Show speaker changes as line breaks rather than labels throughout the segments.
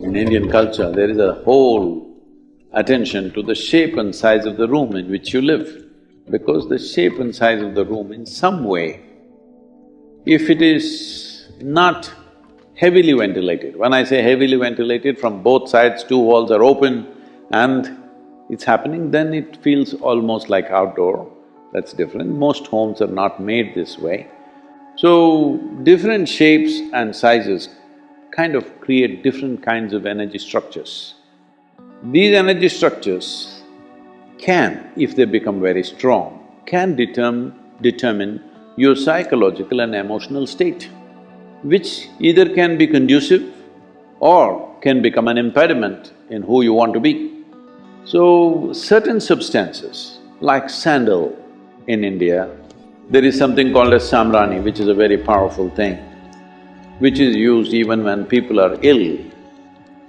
In Indian culture, there is a whole attention to the shape and size of the room in which you live, because the shape and size of the room in some way, if it is not heavily ventilated, when I say heavily ventilated, from both sides two walls are open and it's happening, then it feels almost like outdoor. That's different. Most homes are not made this way. So, different shapes and sizes kind of create different kinds of energy structures. These energy structures can, if they become very strong, can determine your psychological and emotional state, which either can be conducive or can become an impediment in who you want to be. So, certain substances like sandal in India, there is something called as sambrani, which is a very powerful thing, which is used even when people are ill.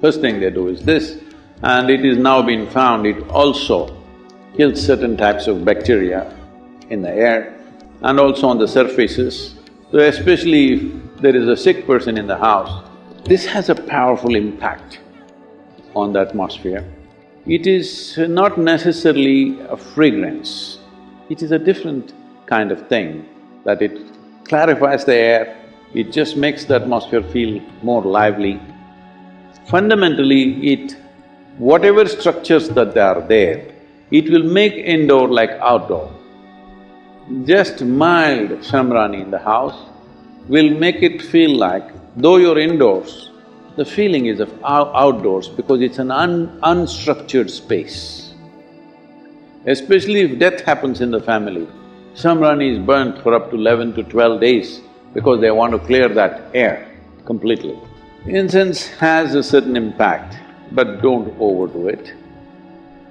First thing they do is this, and it is now been found it also kills certain types of bacteria in the air and also on the surfaces. So especially if there is a sick person in the house, this has a powerful impact on the atmosphere. It is not necessarily a fragrance, it is a different kind of thing, that it clarifies the air, it just makes the atmosphere feel more lively. Fundamentally, whatever structures that are there, it will make indoor like outdoor. Just mild sambrani in the house will make it feel like, though you're indoors, the feeling is of outdoors because it's an unstructured space. Especially if death happens in the family, sambrani is burnt for up to 11 to 12 days because they want to clear that air completely. Incense has a certain impact, but don't overdo it.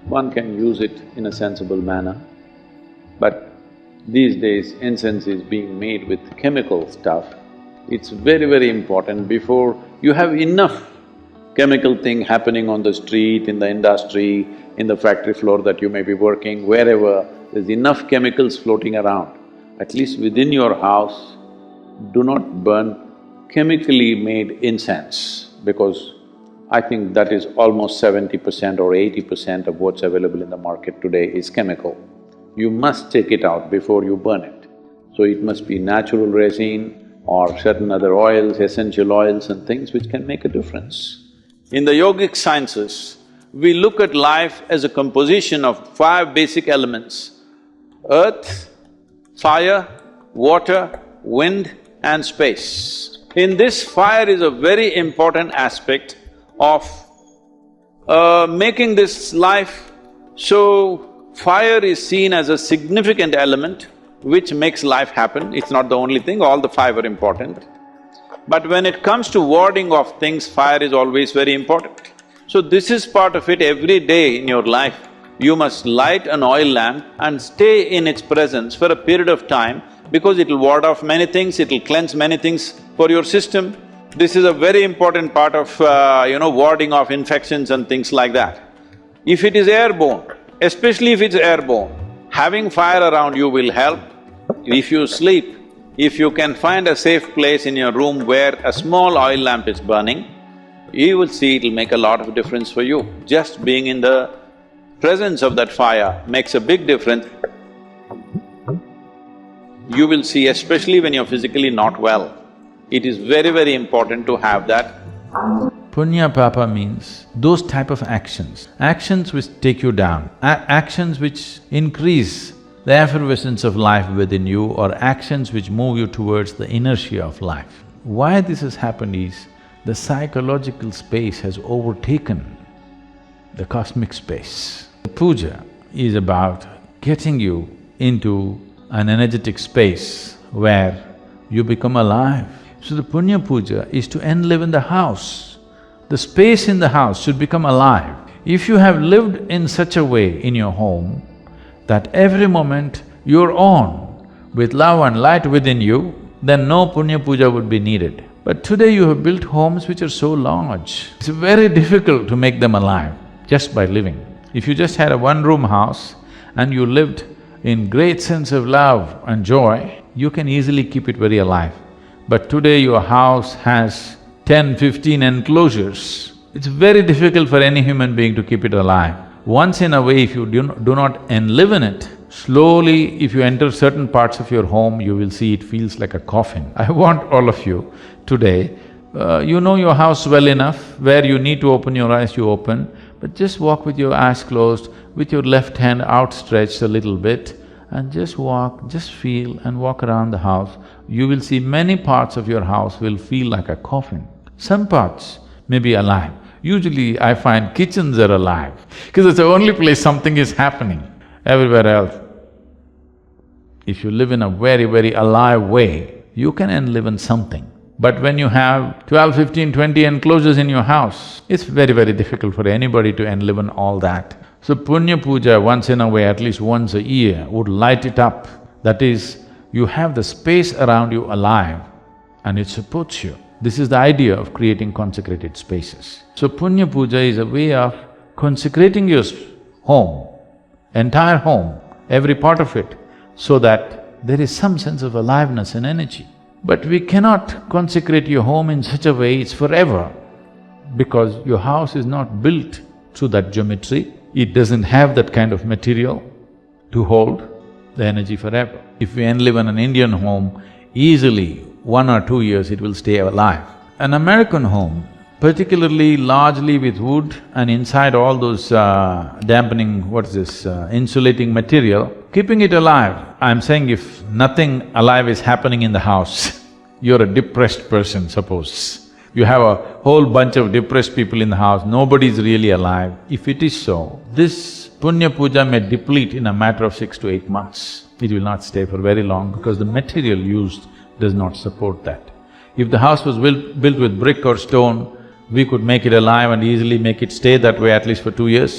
One can use it in a sensible manner, but these days incense is being made with chemical stuff. It's very, very important. Before you have enough chemical thing happening on the street, in the industry, in the factory floor that you may be working, wherever, there's enough chemicals floating around. At least within your house, do not burn chemically made incense, because I think that is almost 70% or 80% of what's available in the market today is chemical. You must take it out before you burn it. So it must be natural resin or certain other oils, essential oils and things which can make a difference. In the yogic sciences, we look at life as a composition of 5 basic elements: earth, fire, water, wind and space. In this, fire is a very important aspect of making this life. So, fire is seen as a significant element which makes life happen. It's not the only thing, all the 5 are important. But when it comes to warding off things, fire is always very important. So this is part of it. Every day in your life, you must light an oil lamp and stay in its presence for a period of time, because it'll ward off many things, it'll cleanse many things for your system. This is a very important part of, warding off infections and things like that. If it is airborne, especially if it's airborne, having fire around you will help. If you sleep, if you can find a safe place in your room where a small oil lamp is burning, you will see it'll make a lot of difference for you. Just being in the presence of that fire makes a big difference. You will see, especially when you're physically not well, it is very, very important to have that.
Punya papa means those type of actions, actions which take you down, actions which increase the effervescence of life within you, or actions which move you towards the inertia of life. Why this has happened is, the psychological space has overtaken the cosmic space. The puja is about getting you into an energetic space where you become alive. So the punya puja is to enliven the house. The space in the house should become alive. If you have lived in such a way in your home that every moment you're on with love and light within you, then no punya puja would be needed. But today you have built homes which are so large, it's very difficult to make them alive just by living. If you just had a one-room house and you lived in great sense of love and joy, you can easily keep it very alive. But today your house has 10, 15 enclosures It's very difficult for any human being to keep it alive. Once in a way, if you do not enlive in it, slowly if you enter certain parts of your home, you will see it feels like a coffin. I want all of you today, you know your house well enough, where you need to open your eyes, you open, but just walk with your eyes closed, with your left hand outstretched a little bit, and just walk, just feel and walk around the house. You will see many parts of your house will feel like a coffin. Some parts may be alive. Usually I find kitchens are alive, because it's the only place something is happening. Everywhere else, if you live in a very, very alive way, you can enlive in something. But when you have 12, 15, 20 enclosures in your house, it's very, very difficult for anybody to enlive in all that. So punya puja once in a way, at least once a year, would light it up. That is, you have the space around you alive and it supports you. This is the idea of creating consecrated spaces. So punya puja is a way of consecrating your home, entire home, every part of it, so that there is some sense of aliveness and energy. But we cannot consecrate your home in such a way it's forever, because your house is not built through that geometry. It doesn't have that kind of material to hold the energy forever. If we live in an Indian home, easily 1 or 2 years it will stay alive. An American home, particularly largely with wood and inside all those insulating material, keeping it alive. I'm saying if nothing alive is happening in the house, you're a depressed person, suppose. You have a whole bunch of depressed people in the house, nobody's really alive. If it is so, this punya puja may deplete in a matter of 6 to 8 months. It will not stay for very long because the material used does not support that. If the house was built with brick or stone, we could make it alive and easily make it stay that way at least for 2 years.